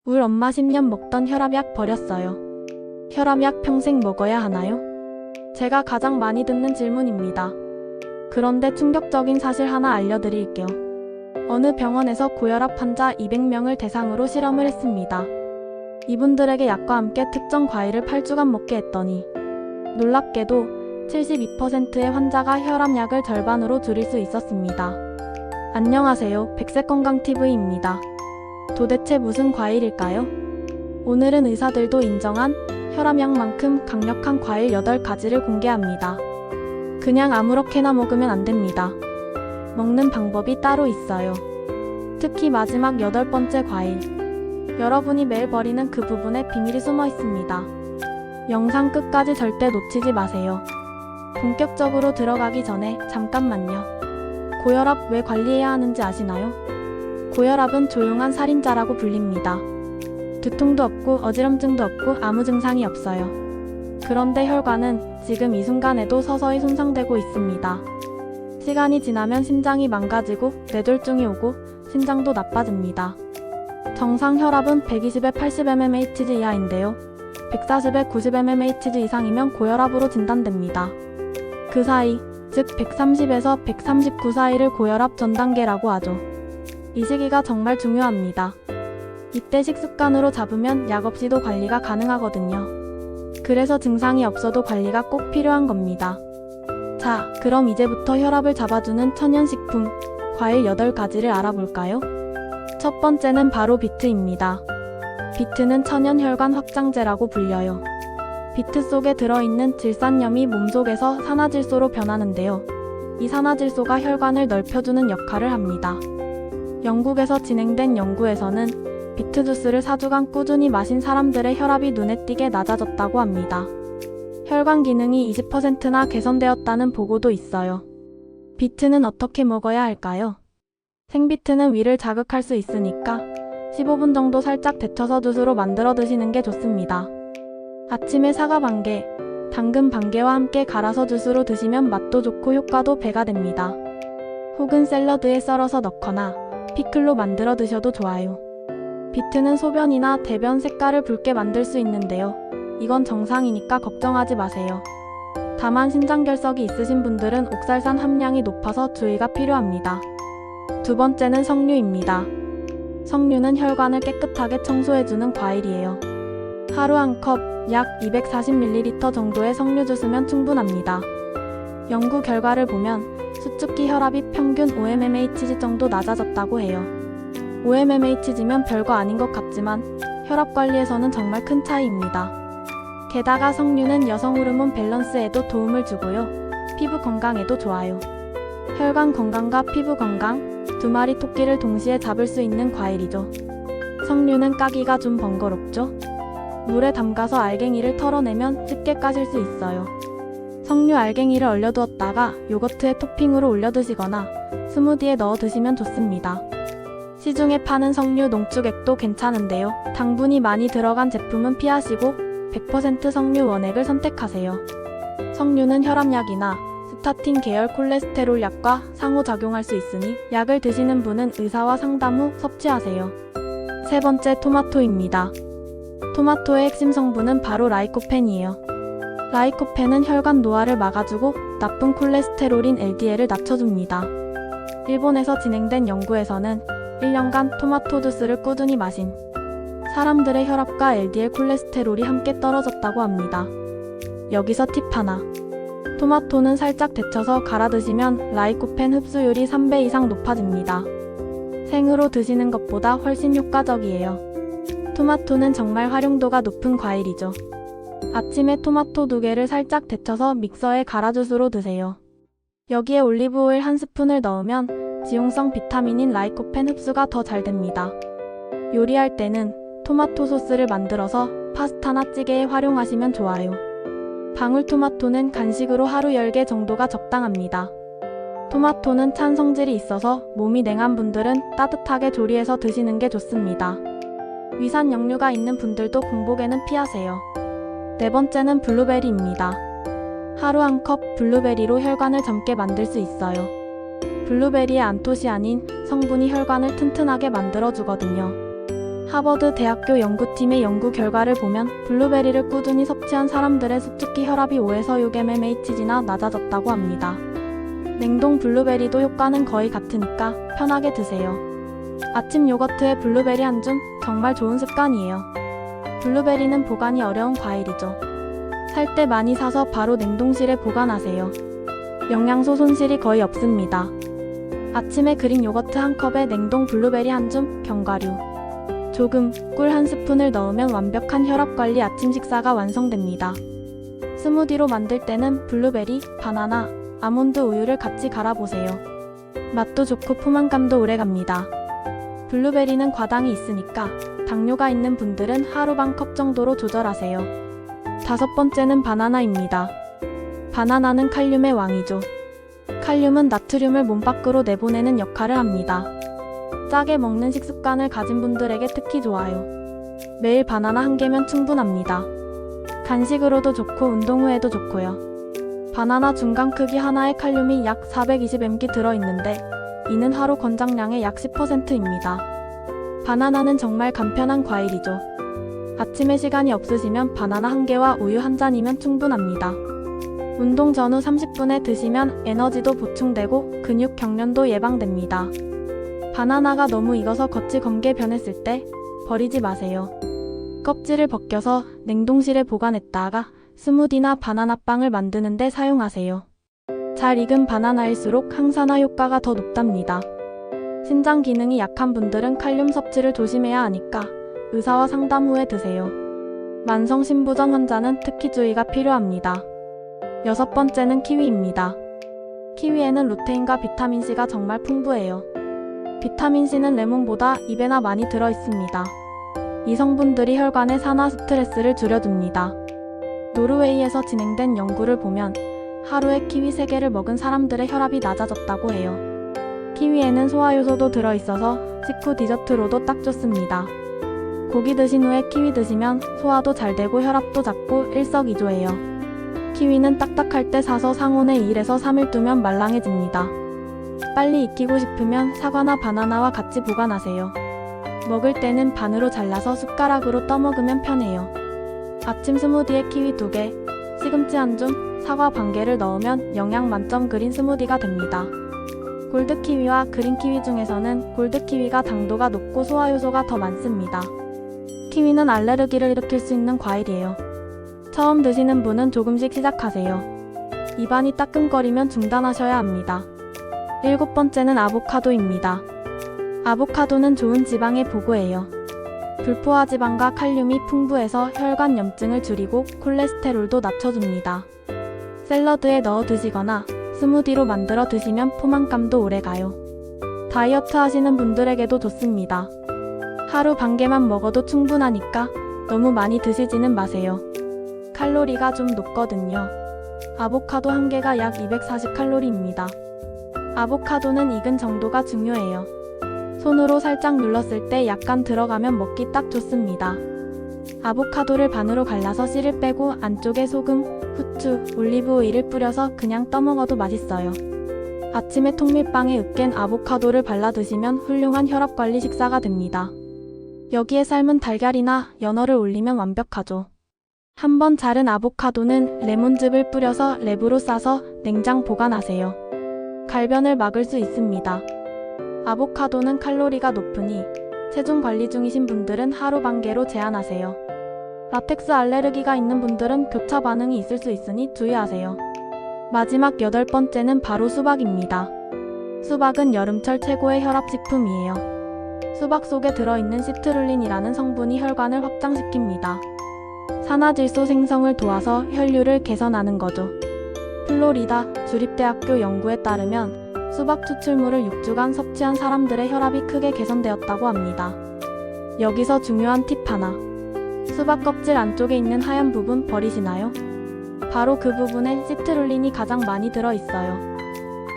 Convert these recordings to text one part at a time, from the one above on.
울 엄마 10년 먹던 혈압약 버렸어요. 혈압약 평생 먹어야 하나요? 제가 가장 많이 듣는 질문입니다. 그런데 충격적인 사실 하나 알려드릴게요. 어느 병원에서 고혈압 환자 200명을 대상으로 실험을 했습니다. 이분들에게 약과 함께 특정 과일을 8주간 먹게 했더니 놀랍게도 72%의 환자가 혈압약을 절반으로 줄일 수 있었습니다. 안녕하세요. 백색건강TV입니다. 도대체 무슨 과일일까요? 오늘은 의사들도 인정한 혈압약만큼 강력한 과일 8가지를 공개합니다. 그냥 아무렇게나 먹으면 안 됩니다. 먹는 방법이 따로 있어요. 특히 마지막 8번째 과일. 여러분이 매일 버리는 그 부분에 비밀이 숨어 있습니다. 영상 끝까지 절대 놓치지 마세요. 본격적으로 들어가기 전에 잠깐만요. 고혈압 왜 관리해야 하는지 아시나요? 고혈압은 조용한 살인자라고 불립니다. 두통도 없고 어지럼증도 없고 아무 증상이 없어요. 그런데 혈관은 지금 이 순간에도 서서히 손상되고 있습니다. 시간이 지나면 심장이 망가지고 뇌졸중이 오고 심장도 나빠집니다. 정상 혈압은 120에 80mmHg 이하인데요. 140에 90mmHg 이상이면 고혈압으로 진단됩니다. 그 사이, 즉 130에서 139 사이를 고혈압 전 단계라고 하죠. 이 시기가 정말 중요합니다. 이때 식습관으로 잡으면 약 없이도 관리가 가능하거든요. 그래서 증상이 없어도 관리가 꼭 필요한 겁니다. 자, 그럼 이제부터 혈압을 잡아주는 천연식품, 과일 8가지를 알아볼까요? 첫 번째는 바로 비트입니다. 비트는 천연 혈관 확장제라고 불려요. 비트 속에 들어있는 질산염이 몸속에서 산화질소로 변하는데요. 이 산화질소가 혈관을 넓혀주는 역할을 합니다. 영국에서 진행된 연구에서는 비트 주스를 4주간 꾸준히 마신 사람들의 혈압이 눈에 띄게 낮아졌다고 합니다. 혈관 기능이 20%나 개선되었다는 보고도 있어요. 비트는 어떻게 먹어야 할까요? 생비트는 위를 자극할 수 있으니까 15분 정도 살짝 데쳐서 주스로 만들어 드시는 게 좋습니다. 아침에 사과 반개, 당근 반개와 함께 갈아서 주스로 드시면 맛도 좋고 효과도 배가 됩니다. 혹은 샐러드에 썰어서 넣거나 피클로 만들어 드셔도 좋아요. 비트는 소변이나 대변 색깔을 붉게 만들 수 있는데요. 이건 정상이니까 걱정하지 마세요. 다만 신장결석이 있으신 분들은 옥살산 함량이 높아서 주의가 필요합니다. 두 번째는 석류입니다. 석류는 혈관을 깨끗하게 청소해주는 과일이에요. 하루 한 컵, 약 240ml 정도의 석류 주스면 충분합니다. 연구 결과를 보면 수축기 혈압이 평균 5mmHg 정도 낮아졌다고 해요. 5mmHg면 별거 아닌 것 같지만 혈압 관리에서는 정말 큰 차이입니다. 게다가 석류는 여성 호르몬 밸런스에도 도움을 주고요. 피부 건강에도 좋아요. 혈관 건강과 피부 건강, 두 마리 토끼를 동시에 잡을 수 있는 과일이죠. 석류는 까기가 좀 번거롭죠? 물에 담가서 알갱이를 털어내면 쉽게 까실 수 있어요. 석류 알갱이를 얼려두었다가 요거트에 토핑으로 올려 드시거나 스무디에 넣어 드시면 좋습니다. 시중에 파는 석류 농축액도 괜찮은데요. 당분이 많이 들어간 제품은 피하시고 100% 석류 원액을 선택하세요. 석류는 혈압약이나 스타틴 계열 콜레스테롤 약과 상호작용할 수 있으니 약을 드시는 분은 의사와 상담 후 섭취하세요. 세 번째, 토마토입니다. 토마토의 핵심 성분은 바로 라이코펜이에요. 라이코펜은 혈관 노화를 막아주고 나쁜 콜레스테롤인 LDL을 낮춰줍니다. 일본에서 진행된 연구에서는 1년간 토마토 주스를 꾸준히 마신 사람들의 혈압과 LDL 콜레스테롤이 함께 떨어졌다고 합니다. 여기서 팁 하나. 토마토는 살짝 데쳐서 갈아 드시면 라이코펜 흡수율이 3배 이상 높아집니다. 생으로 드시는 것보다 훨씬 효과적이에요. 토마토는 정말 활용도가 높은 과일이죠. 아침에 토마토 2개를 살짝 데쳐서 믹서에 갈아 주스로 드세요. 여기에 올리브오일 1스푼을 넣으면 지용성 비타민인 라이코펜 흡수가 더 잘 됩니다. 요리할 때는 토마토 소스를 만들어서 파스타나 찌개에 활용하시면 좋아요. 방울토마토는 간식으로 하루 10개 정도가 적당합니다. 토마토는 찬 성질이 있어서 몸이 냉한 분들은 따뜻하게 조리해서 드시는 게 좋습니다. 위산 역류가 있는 분들도 공복에는 피하세요. 네 번째는 블루베리입니다. 하루 한 컵 블루베리로 혈관을 젊게 만들 수 있어요. 블루베리의 안토시아닌 성분이 혈관을 튼튼하게 만들어주거든요. 하버드 대학교 연구팀의 연구 결과를 보면 블루베리를 꾸준히 섭취한 사람들의 수축기 혈압이 5에서 6 mmHg나 낮아졌다고 합니다. 냉동 블루베리도 효과는 거의 같으니까 편하게 드세요. 아침 요거트에 블루베리 한 줌 정말 좋은 습관이에요. 블루베리는 보관이 어려운 과일이죠. 살 때 많이 사서 바로 냉동실에 보관하세요. 영양소 손실이 거의 없습니다. 아침에 그릭 요거트 한 컵에 냉동 블루베리 한 줌, 견과류, 조금, 꿀 한 스푼을 넣으면 완벽한 혈압관리 아침 식사가 완성됩니다. 스무디로 만들 때는 블루베리, 바나나, 아몬드 우유를 같이 갈아보세요. 맛도 좋고 포만감도 오래갑니다. 블루베리는 과당이 있으니까 당뇨가 있는 분들은 하루 반 컵 정도로 조절하세요. 5번째는 바나나입니다. 바나나는 칼륨의 왕이죠. 칼륨은 나트륨을 몸 밖으로 내보내는 역할을 합니다. 짜게 먹는 식습관을 가진 분들에게 특히 좋아요. 매일 바나나 한 개면 충분합니다. 간식으로도 좋고 운동 후에도 좋고요. 바나나 중간 크기 하나에 칼륨이 약 420mg 들어있는데 이는 하루 권장량의 약 10%입니다. 바나나는 정말 간편한 과일이죠. 아침에 시간이 없으시면 바나나 한 개와 우유 한 잔이면 충분합니다. 운동 전후 30분에 드시면 에너지도 보충되고 근육 경련도 예방됩니다. 바나나가 너무 익어서 겉이 검게 변했을 때 버리지 마세요. 껍질을 벗겨서 냉동실에 보관했다가 스무디나 바나나빵을 만드는 데 사용하세요. 잘 익은 바나나일수록 항산화 효과가 더 높답니다. 신장 기능이 약한 분들은 칼륨 섭취를 조심해야 하니까 의사와 상담 후에 드세요. 만성 신부전 환자는 특히 주의가 필요합니다. 6번째는 키위입니다. 키위에는 루테인과 비타민C가 정말 풍부해요. 비타민C는 레몬보다 2배나 많이 들어있습니다. 이 성분들이 혈관의 산화 스트레스를 줄여줍니다. 노르웨이에서 진행된 연구를 보면 하루에 키위 3개를 먹은 사람들의 혈압이 낮아졌다고 해요. 키위에는 소화효소도 들어있어서 식후 디저트로도 딱 좋습니다. 고기 드신 후에 키위 드시면 소화도 잘 되고 혈압도 잡고 일석이조예요. 키위는 딱딱할 때 사서 상온에 2일에서 3일 두면 말랑해집니다. 빨리 익히고 싶으면 사과나 바나나와 같이 보관하세요. 먹을 때는 반으로 잘라서 숟가락으로 떠먹으면 편해요. 아침 스무디에 키위 2개, 시금치 한 줌, 사과 반 개를 넣으면 영양 만점 그린 스무디가 됩니다. 골드 키위와 그린 키위 중에서는 골드 키위가 당도가 높고 소화효소가 더 많습니다. 키위는 알레르기를 일으킬 수 있는 과일이에요. 처음 드시는 분은 조금씩 시작하세요. 입안이 따끔거리면 중단하셔야 합니다. 7번째는 아보카도입니다. 아보카도는 좋은 지방의 보고예요. 불포화 지방과 칼륨이 풍부해서 혈관 염증을 줄이고 콜레스테롤도 낮춰줍니다. 샐러드에 넣어 드시거나 스무디로 만들어 드시면 포만감도 오래가요. 다이어트 하시는 분들에게도 좋습니다. 하루 반 개만 먹어도 충분하니까 너무 많이 드시지는 마세요. 칼로리가 좀 높거든요. 아보카도 한 개가 약 240칼로리입니다. 아보카도는 익은 정도가 중요해요. 손으로 살짝 눌렀을 때 약간 들어가면 먹기 딱 좋습니다. 아보카도를 반으로 갈라서 씨를 빼고 안쪽에 소금, 후추, 올리브 오일을 뿌려서 그냥 떠먹어도 맛있어요. 아침에 통밀빵에 으깬 아보카도를 발라 드시면 훌륭한 혈압관리 식사가 됩니다. 여기에 삶은 달걀이나 연어를 올리면 완벽하죠. 한번 자른 아보카도는 레몬즙을 뿌려서 랩으로 싸서 냉장 보관하세요. 갈변을 막을 수 있습니다. 아보카도는 칼로리가 높으니 체중 관리 중이신 분들은 하루 반 개로 제한하세요. 라텍스 알레르기가 있는 분들은 교차 반응이 있을 수 있으니 주의하세요. 마지막 8번째는 바로 수박입니다. 수박은 여름철 최고의 혈압식품이에요. 수박 속에 들어있는 시트룰린이라는 성분이 혈관을 확장시킵니다. 산화질소 생성을 도와서 혈류를 개선하는 거죠. 플로리다 주립대학교 연구에 따르면 수박 추출물을 6주간 섭취한 사람들의 혈압이 크게 개선되었다고 합니다. 여기서 중요한 팁 하나. 수박 껍질 안쪽에 있는 하얀 부분 버리시나요? 바로 그 부분에 시트룰린이 가장 많이 들어있어요.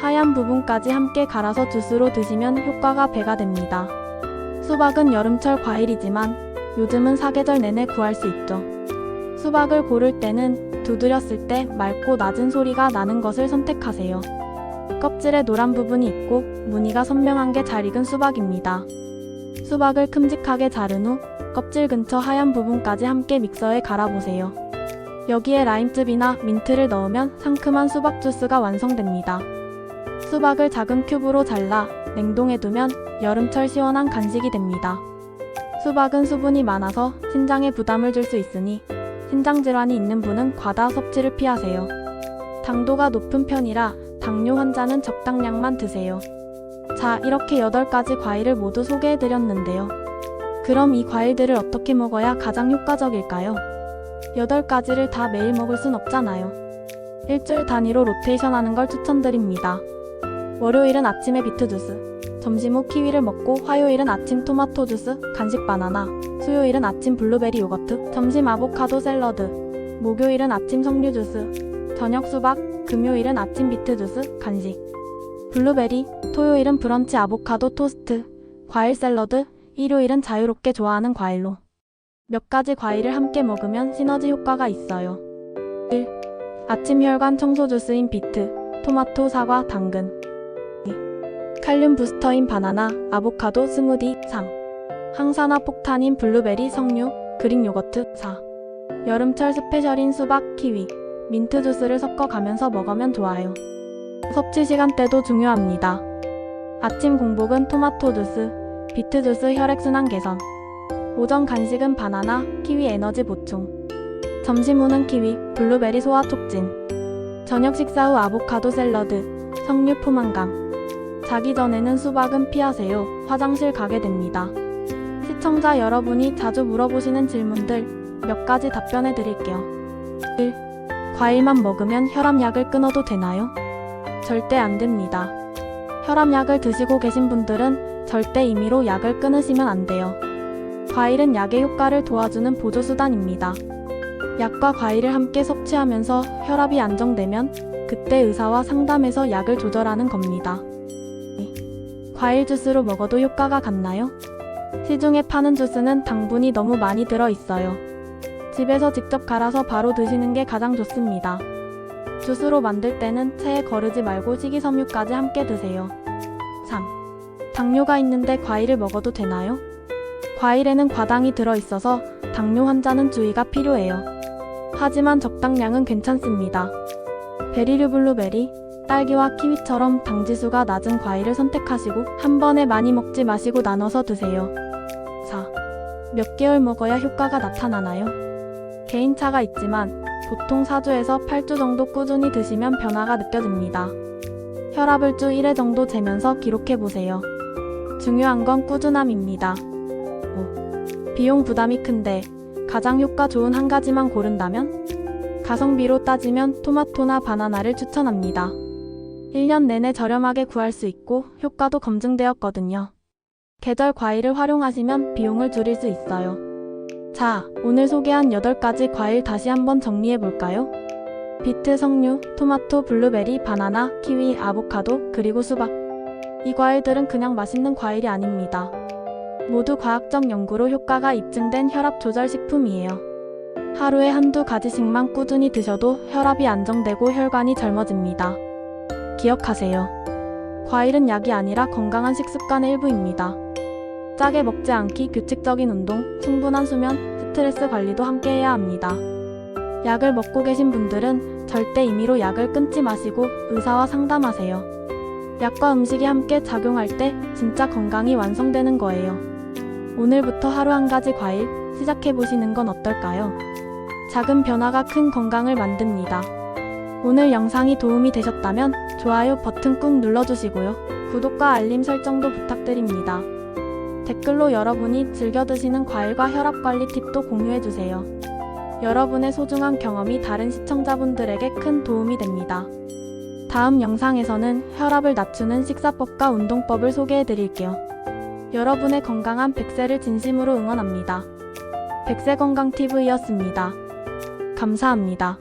하얀 부분까지 함께 갈아서 주스로 드시면 효과가 배가 됩니다. 수박은 여름철 과일이지만 요즘은 사계절 내내 구할 수 있죠. 수박을 고를 때는 두드렸을 때 맑고 낮은 소리가 나는 것을 선택하세요. 껍질에 노란 부분이 있고 무늬가 선명한 게 잘 익은 수박입니다. 수박을 큼직하게 자른 후 껍질 근처 하얀 부분까지 함께 믹서에 갈아보세요. 여기에 라임즙이나 민트를 넣으면 상큼한 수박 주스가 완성됩니다. 수박을 작은 큐브로 잘라 냉동해 두면 여름철 시원한 간식이 됩니다. 수박은 수분이 많아서 신장에 부담을 줄 수 있으니 신장 질환이 있는 분은 과다 섭취를 피하세요. 당도가 높은 편이라 당뇨 환자는 적당량만 드세요. 자, 이렇게 8가지 과일을 모두 소개해드렸는데요. 그럼 이 과일들을 어떻게 먹어야 가장 효과적일까요? 8가지를 다 매일 먹을 순 없잖아요. 일주일 단위로 로테이션 하는 걸 추천드립니다. 월요일은 아침에 비트 주스, 점심 후 키위를 먹고 화요일은 아침 토마토 주스, 간식 바나나, 수요일은 아침 블루베리 요거트, 점심 아보카도 샐러드, 목요일은 아침 석류 주스, 저녁 수박, 금요일은 아침 비트 주스, 간식, 블루베리, 토요일은 브런치 아보카도 토스트, 과일 샐러드, 일요일은 자유롭게 좋아하는 과일로. 몇 가지 과일을 함께 먹으면 시너지 효과가 있어요. 1. 아침 혈관 청소 주스인 비트, 토마토, 사과, 당근. 2. 칼륨 부스터인 바나나, 아보카도 스무디. 3. 항산화 폭탄인 블루베리, 석류, 그릭 요거트. 4. 여름철 스페셜인 수박, 키위, 민트 주스를 섞어가면서 먹으면 좋아요. 섭취 시간대도 중요합니다. 아침 공복은 토마토 주스, 비트 주스 혈액순환 개선. 오전 간식은 바나나, 키위 에너지 보충. 점심 후는 키위, 블루베리 소화 촉진. 저녁 식사 후 아보카도 샐러드, 석류 포만감. 자기 전에는 수박은 피하세요. 화장실 가게 됩니다. 시청자 여러분이 자주 물어보시는 질문들 몇 가지 답변해 드릴게요. 1. 과일만 먹으면 혈압약을 끊어도 되나요? 절대 안 됩니다. 혈압약을 드시고 계신 분들은 절대 임의로 약을 끊으시면 안 돼요. 과일은 약의 효과를 도와주는 보조수단입니다. 약과 과일을 함께 섭취하면서 혈압이 안정되면 그때 의사와 상담해서 약을 조절하는 겁니다. 과일 주스로 먹어도 효과가 같나요? 시중에 파는 주스는 당분이 너무 많이 들어있어요. 집에서 직접 갈아서 바로 드시는 게 가장 좋습니다. 주스로 만들 때는 체에 거르지 말고 식이섬유까지 함께 드세요. 3. 당뇨가 있는데 과일을 먹어도 되나요? 과일에는 과당이 들어있어서 당뇨 환자는 주의가 필요해요. 하지만 적당량은 괜찮습니다. 베리류 블루베리, 딸기와 키위처럼 당지수가 낮은 과일을 선택하시고 한 번에 많이 먹지 마시고 나눠서 드세요. 4. 몇 개월 먹어야 효과가 나타나나요? 개인차가 있지만 보통 4주에서 8주 정도 꾸준히 드시면 변화가 느껴집니다. 혈압을 주 1회 정도 재면서 기록해보세요. 중요한 건 꾸준함입니다. 5. 비용 부담이 큰데 가장 효과 좋은 한 가지만 고른다면? 가성비로 따지면 토마토나 바나나를 추천합니다. 1년 내내 저렴하게 구할 수 있고 효과도 검증되었거든요. 계절 과일을 활용하시면 비용을 줄일 수 있어요. 자, 오늘 소개한 8가지 과일 다시 한번 정리해볼까요? 비트, 석류, 토마토, 블루베리, 바나나, 키위, 아보카도, 그리고 수박. 이 과일들은 그냥 맛있는 과일이 아닙니다. 모두 과학적 연구로 효과가 입증된 혈압 조절 식품이에요. 하루에 한두 가지씩만 꾸준히 드셔도 혈압이 안정되고 혈관이 젊어집니다. 기억하세요. 과일은 약이 아니라 건강한 식습관의 일부입니다. 짜게 먹지 않기, 규칙적인 운동, 충분한 수면, 스트레스 관리도 함께 해야 합니다. 약을 먹고 계신 분들은 절대 임의로 약을 끊지 마시고 의사와 상담하세요. 약과 음식이 함께 작용할 때 진짜 건강이 완성되는 거예요. 오늘부터 하루 한 가지 과일 시작해보시는 건 어떨까요? 작은 변화가 큰 건강을 만듭니다. 오늘 영상이 도움이 되셨다면 좋아요 버튼 꾹 눌러주시고요. 구독과 알림 설정도 부탁드립니다. 댓글로 여러분이 즐겨 드시는 과일과 혈압관리 팁도 공유해주세요. 여러분의 소중한 경험이 다른 시청자분들에게 큰 도움이 됩니다. 다음 영상에서는 혈압을 낮추는 식사법과 운동법을 소개해드릴게요. 여러분의 건강한 100세를 진심으로 응원합니다. 100세 건강TV였습니다. 감사합니다.